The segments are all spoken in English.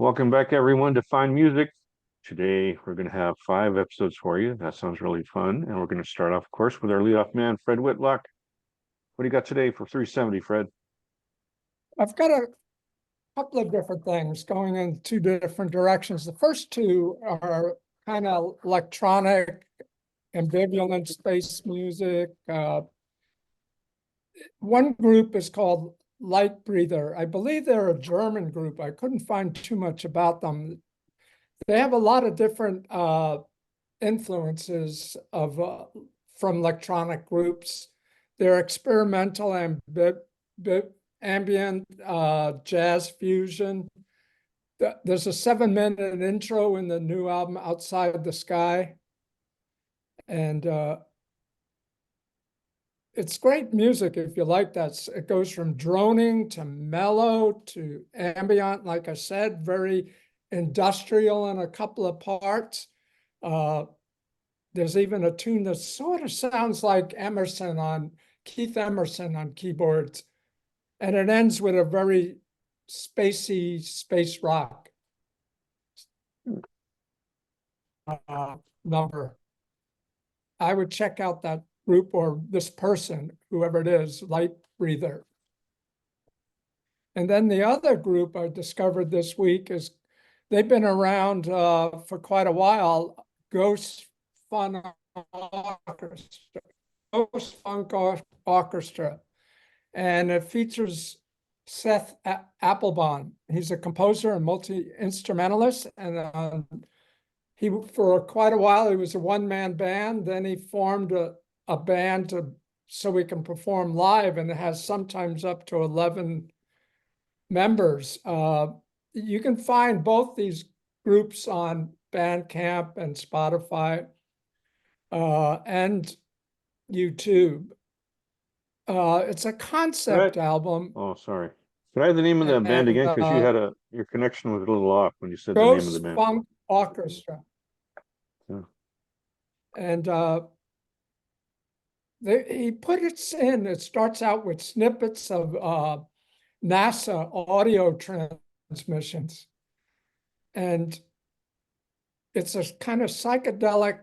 Welcome back, everyone, to Find Music. Today, we're going to have 5 episodes for you. That sounds really fun. And we're going to start off, of course, with our leadoff man, Fred Whitlock. What do you got today for 370, Fred? I've got a couple of different things going in two different directions. The first two are kind of electronic, ambivalent space music. One group is called Lightbreather. I believe they're a German group. I couldn't find too much about them. They have a lot of different influences from electronic groups. They're experimental and ambient jazz fusion. There's a 7-minute intro in the new album Outside the Sky. And it's great music if you like that. It goes from droning to mellow to ambient, like I said, very industrial in a couple of parts. There's even a tune that sort of sounds like Keith Emerson on keyboards. And it ends with a very spacey space rock number. I would check out that group or this person, whoever it is, Lightbreather. And then the other group I discovered this week is they've been around for quite a while, Ghost Funk Orchestra. And it features Seth Applebaum. He's a composer and multi-instrumentalist. And for quite a while, he was a one-man band. Then he formed a band so we can perform live, and it has sometimes up to 11 members. You can find both these groups on Bandcamp and Spotify and YouTube. It's a concept album. Oh, sorry. Could I have the name of the band again? Because you had your connection was a little off when you said the name of the band. Ghost Funk Orchestra. Yeah. And he put it in. It starts out with snippets of NASA audio transmissions. And it's a kind of psychedelic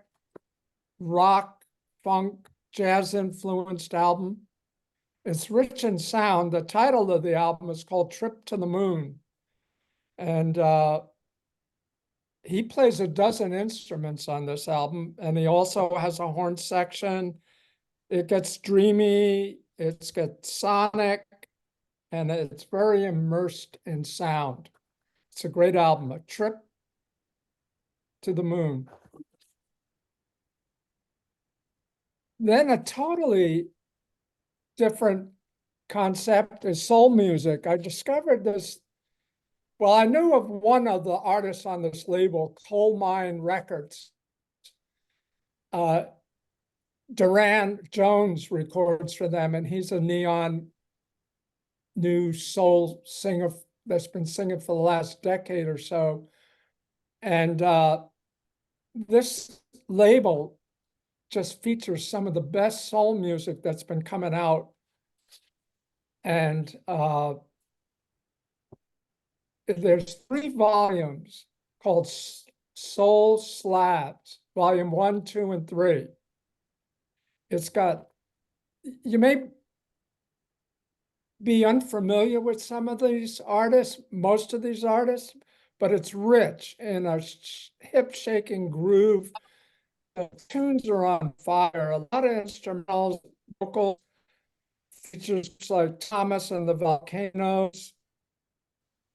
rock, funk, jazz-influenced album. It's rich in sound. The title of the album is called Trip to the Moon. And he plays a dozen instruments on this album, and he also has a horn section. It gets dreamy, it gets sonic, and it's very immersed in sound. It's a great album, A Trip to the Moon. Then a totally different concept is soul music. I discovered this. Well, I knew of one of the artists on this label, Coal Mine Records. Duran Jones records for them, and he's a neon new soul singer that's been singing for the last decade or so. And this label just features some of the best soul music that's been coming out. And there's 3 volumes called Soul SLABS, volume 1, 2, and 3. It's got, you may be unfamiliar with some of these artists, most of these artists, but it's rich in a hip-shaking groove. The tunes are on fire, a lot of instrumentals, vocal features like Thomas and the Volcanoes,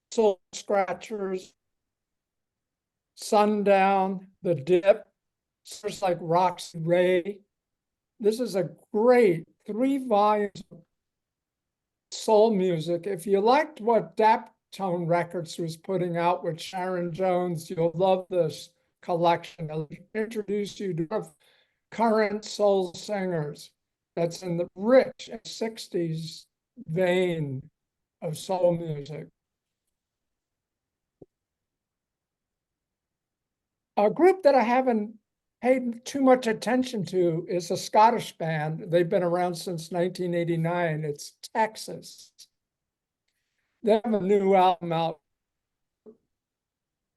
Soul Scratchers, Sundown, The Dip, singers like Roxy Ray. This is a great 3 volumes of soul music. If you liked what Daptone Records was putting out with Sharon Jones, you'll love this collection. I'll introduce you to current soul singers that's in the rich 60s vein of soul music. A group that I haven't paid too much attention to is a Scottish band. They've been around since 1989. It's Texas. They have a new album out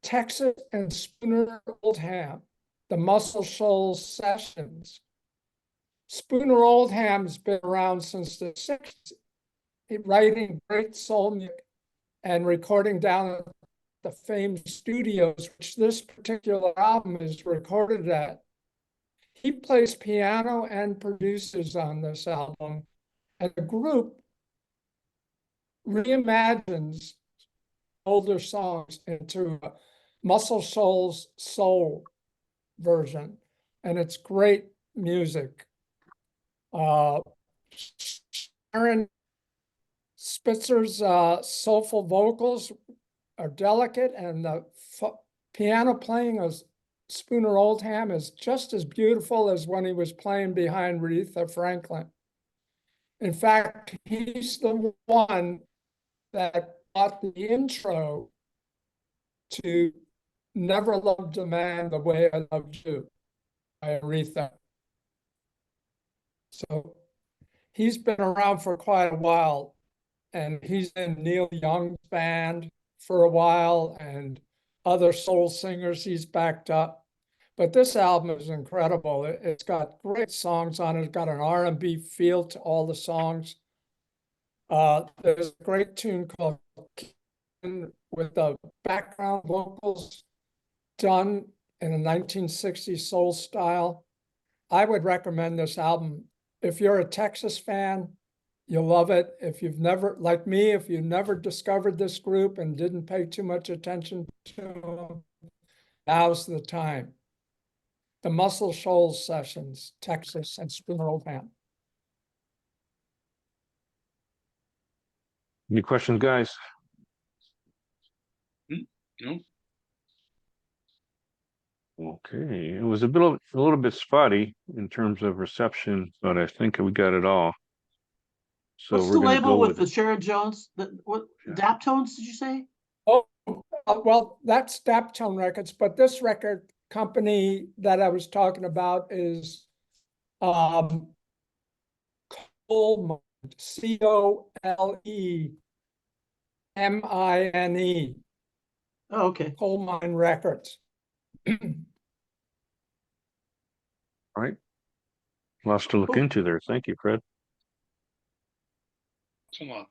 Texas and Spooner Oldham, the Muscle Shoals Sessions. Spooner Oldham's been around since the 60s, writing great soul music and recording down at the famed studios, which this particular album is recorded at. He plays piano and produces on this album, and the group reimagines older songs into a Muscle Shoals soul version, and it's great music. Sharon Spitzer's soulful vocals are delicate, and the piano playing of Spooner Oldham is just as beautiful as when he was playing behind Aretha Franklin. In fact, he's the one that brought the intro to Never Loved a Man the Way I Loved You by Aretha. So he's been around for quite a while, and he's in Neil Young's band for a while and other soul singers he's backed up. But this album is incredible. It's got great songs on it. It's got an R&B feel to all the songs. There's a great tune called with the background vocals done in a 1960s soul style. I would recommend this album. If you're a Texas fan, you'll love it. If you've never, like me, if you've never discovered this group and didn't pay too much attention to them, now's the time. The Muscle Shoals Sessions, Texas and Spooner Oldham. Any questions, guys? No. Okay, it was a little bit spotty in terms of reception, but I think we got it all. So What's we're the gonna label go with the Sharon Jones? What Yeah. Daptones did you say? Oh, well, that's Daptone Records, but this record company that I was talking about is Colemine, Colemine, Oh, okay. Colemine Records. All right. Lots to look Cool. into there. Thank you, Fred. So much.